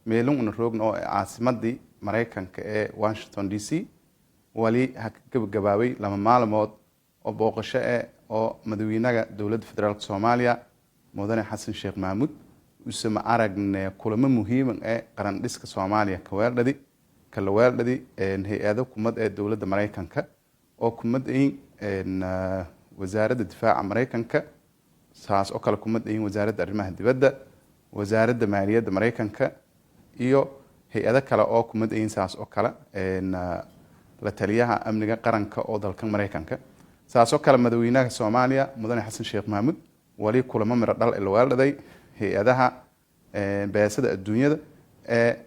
meelun una roogna oo caasimadii Mareykanka ee Washington DC wali ha gabagabaabay lama maalmood oo booqasho oo madaxweynaha dowladda federaalka Soomaaliya mudane Xasan Sheekh Maxamuud usama aragne kulamo muhiim ah qaran dhiska Soomaaliya ka weerdadi hay'ado kumad ee dowladda Mareykanka oo kumad wasaaradda difaaca Mareykanka saas oo kala kumad wasaaradda arrimaha dibadda wasaaradda maaliyadda Mareykanka iyo hay'ado kale oo kumad saas oo kala la taliyaha amniga qaranka oo dalka Mareykanka saas oo kala madaxweynaha Soomaaliya mudane Xasan Sheekh Maxamuud wali kulamo miro dhal ee weerdaday hay'adaha beesada adduunyada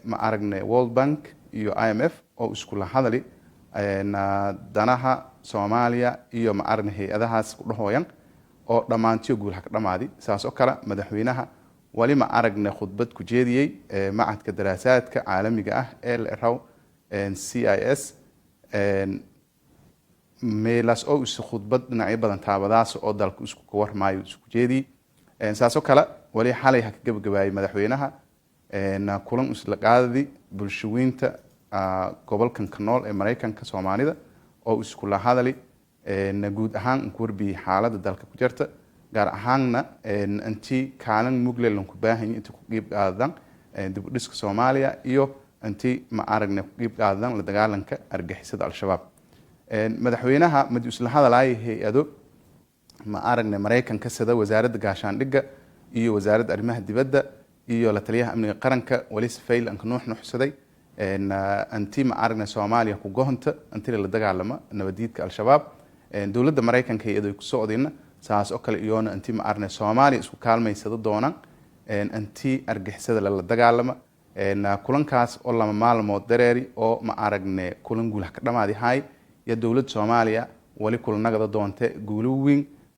ma aragne World Bank iyo IMF oo isku la hadalay danaha Soomaaliya iyo ma aragne hay'adahaas ku dhahoyan oo dhamaantiyo guul ka dhamaadi saas oo kala madaxweynaha wali ma aragne khudbad ku jeediyay macadka daraasaadka caalamiga ah ee la raw CIS meelas oo is khudbad dhinacyo badan taabadaas oo dalku isku ka warmaayo isku jeediyay saas oo kala wali xalay ha ka gabagabaayay madaxweynaha kulan isla qaadadi bulshooyinta gobolkan ka nool ee Mareykanka Soomaalida oo isku la hadalay guud ahaan ku warbiyay xaaladda dalka ku jirta gaar ahaanna intii kaalin mugleelan ku baahan intii ku qeyb qaadan dib u dhiska Soomaaliya iyo intii ma aragne ku qeyb qaadan la dagaalanka argagixisada al-shabaab madaxweynaha mid isla hadalay hay'ado ma aragne Mareykanka sida wasaaradda gaashaandhigga iyo wasaaradda arrimaha dibadda iyo la taliyaha amniga qaranka wali sifayl an nuuxsaday anti ma aragne Soomaaliya ku go'onta intii la dagaalama nabadiidka al-shabaab dowladda Mareykanka iyadoo ku socdayna saas oo kale iyoona anti ma aragne Soomaaliya isku kaalmaysada doonaan anti argagixisada la dagaalama kulankaas oo lama maalmood dareeri oo ma aragne kulan guul ka dhamaadi hay ya dowladda Soomaaliya wali kulanagada doonte guulo weyn